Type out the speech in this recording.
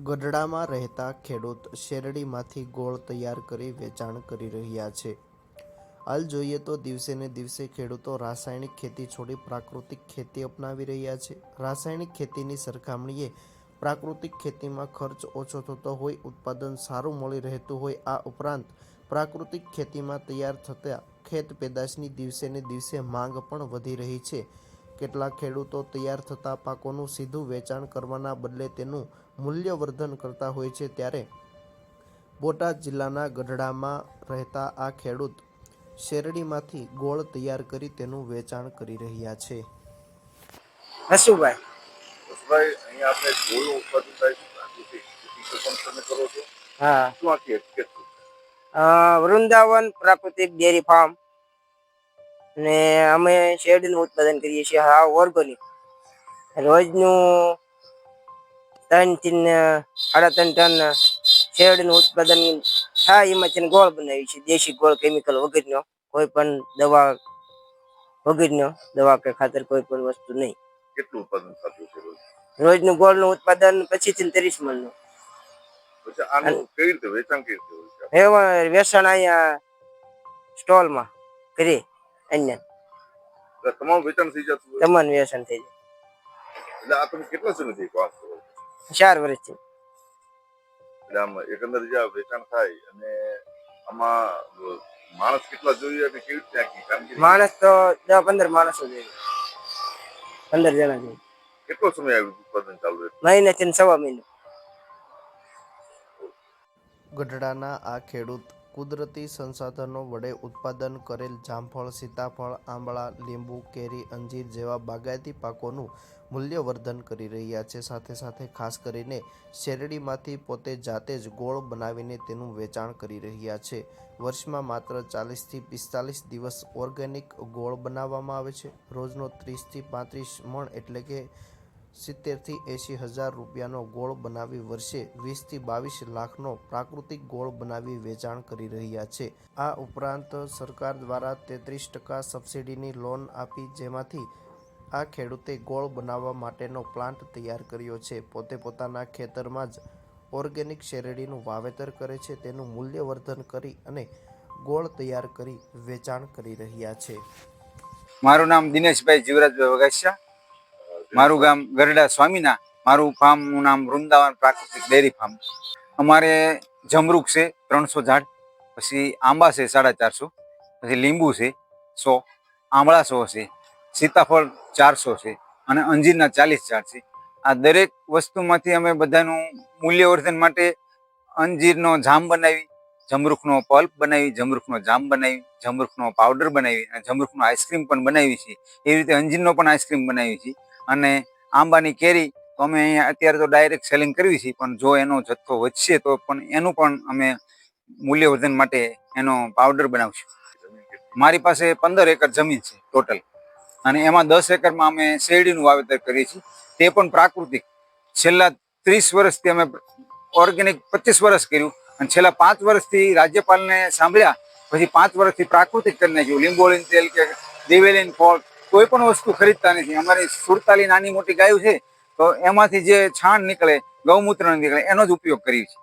ગઢડામાં રહેતા ખેડૂત શેરડીમાંથી ગોળ તૈયાર કરી વેચાણ કરી રહ્યા છે. હાલ જોઈએ તો દિવસે ને દિવસે ખેડૂતો રાસાયણિક ખેતી છોડી પ્રાકૃતિક ખેતી અપનાવી રહ્યા છે. રાસાયણિક ખેતીની સરખામણીએ પ્રાકૃતિક ખેતીમાં ખર્ચ ઓછો થતો હોય, ઉત્પાદન સારું મળી રહેતું હોય. આ ઉપરાંત પ્રાકૃતિક ખેતીમાં તૈયાર થતા ખેત પેદાશની દિવસે ને દિવસે માંગ પણ વધી રહી છે. કેટલાક ખેડૂતો તૈયાર થતા પાકોનું સીધું વેચાણ કરવાના બદલે તેનું મૂલ્યવર્ધન કરતા હોય છે. ત્યારે બોટાદ જિલ્લાના ગઢડામાં રહેતા આ ખેડૂત શેરડીમાંથી ગોળ તૈયાર કરી તેનું વેચાણ કરી રહ્યા છે. હસુભાઈ, અહીંયા આપણે ગોળનું ઉત્પાદન થાય છે, પ્રાકૃતિક ખેતી પણ તમે કરો છો. હા, શું આખી હકીકત છે? વૃંદાવન પ્રાકૃતિક ડેરી ફાર્મ ને અમે શેરડીનું ઉત્પાદન કરીએ છીએ. હા, ઓર્ગેનિક રોજનું 3 થી 3.5 ટન શેરડીનું ઉત્પાદન થાય. એમાં છે ગોળ બનાવી છે, દેશી ગોળ, કેમિકલ વગરનો, કોઈ પણ દવા વગરનો, દવા કે ખાતર કોઈ પણ વસ્તુ નહીં. કેટલું ઉત્પાદન થતું છે રોજ? રોજનું ગોળનું ઉત્પાદન 25 થી 30 મણનું. પછી આનું કેવી રીતે વેચાણ કેવી રીતે હોય છે? એવા વેચાણ અહીંયા સ્ટોલમાં કરી અન્ય એટલે તમામ વેચાણ થઈ જતું હોય? તમામ વેચાણ થઈ જાય. એટલે આ તમે કેટલા સમયથી કામ કરો છો? 4 વર્ષથી. એટલે આમ એકંદર જે આ વેચાણ થાય અને આમાં માણસ કેટલા જોઈએ અને કેવી રીતે આખી કામગીરી? માણસ તો 10-15 માણસો જોઈએ, 15 જણા જોઈએ. કેટલો સમય આવ્યું ઉત્પાદન ચાલુ રહે? મહિનાથી 1.25 મહિનો. ગઢડાના આ ખેડૂત કુદરતી સંસાધનો વડે ઉત્પાદન કરેલ જામફળ, સીતાફળ, આંબળા, લીંબુ, કેરી, અંજીર જેવા બાગાયતી પાકોનું મૂલ્યવર્ધન કરી રહ્યા છે. સાથે સાથે ખાસ કરીને શેરડીમાંથી પોતે જાતે જ ગોળ બનાવીને તેનું વેચાણ કરી રહ્યા છે. વર્ષમાં માત્ર 40 થી 45 દિવસ ઓર્ગેનિક ગોળ બનાવવામાં આવે છે. રોજનો 30 થી 35 મણ એટલે કે 70 થી 80 હજાર રૂપિયાનો ગોળ બનાવી વર્ષે 20 થી 22 લાખનો પ્રાકૃતિક ગોળ બનાવી વેચાણ કરી રહ્યા છે. આ ઉપરાંત સરકાર દ્વારા 33% સબસિડીની લોન આપી, જેમાંથી આ ખેડૂતે ગોળ બનાવવા માટેનો પ્લાન્ટ તૈયાર કર્યો છે. પોતે પોતાના ખેતરમાં જ ઓર્ગેનિક શેરડીનું વાવેતર કરે છે. તેનું મૂલ્યવર્ધન કરી અને ગોળ તૈયાર કરી વેચાણ કરી રહ્યા છે. મારું નામ દિનેશભાઈ જીવરાજભાઈ વગાસિયા. મારું ગામ ગરડા સ્વામીના. મારું ફાર્મનું નામ વૃંદાવન પ્રાકૃતિક ડેરી ફાર્મ. અમારે જમરૂખ છે 300 ઝાડ, પછી આંબા છે 450, પછી લીંબુ છે 100, આંબળા 100 છે, સીતાફળ 400 છે અને અંજીરના 40 ઝાડ છે. આ દરેક વસ્તુમાંથી અમે બધાનું મૂલ્યવર્ધન માટે અંજીરનો જામ બનાવી, જમરૂખનો પલ્પ બનાવી, જમરૂખનો જામ બનાવી, જમરૂખનો પાવડર બનાવી અને જમરૂખનો આઈસ્ક્રીમ પણ બનાવી છે. એવી રીતે અંજીરનો પણ આઈસ્ક્રીમ બનાવી છે. અને આંબાની કેરી તો અમે અહીંયા અત્યારે તો ડાયરેક્ટ સેલિંગ કરવી છે, પણ જો એનો જથ્થો વધશે તો પણ એનું પણ અમે મૂલ્યવર્ધન માટે એનો પાવડર બનાવશું. મારી પાસે 15 એકર જમીન છે ટોટલ, અને એમાં 10 એકરમાં અમે શેરડીનું વાવેતર કરીએ છીએ. તે પણ પ્રાકૃતિક. છેલ્લા 30 વર્ષથી અમે ઓર્ગેનિક 25 વર્ષ કર્યું, અને છેલ્લા 5 વર્ષથી રાજ્યપાલને સાંભળ્યા પછી 5 વર્ષથી પ્રાકૃતિક કરી નાખ્યું. લીંબોળીનું તેલ કે દિવેલીનું ફળ કોઈ પણ વસ્તુ ખરીદતા નથી. અમારી 47 નાની મોટી ગાયો છે, તો એમાંથી જે છાણ નીકળે, ગૌમૂત્ર નીકળે, એનો જ ઉપયોગ કરીએ છીએ.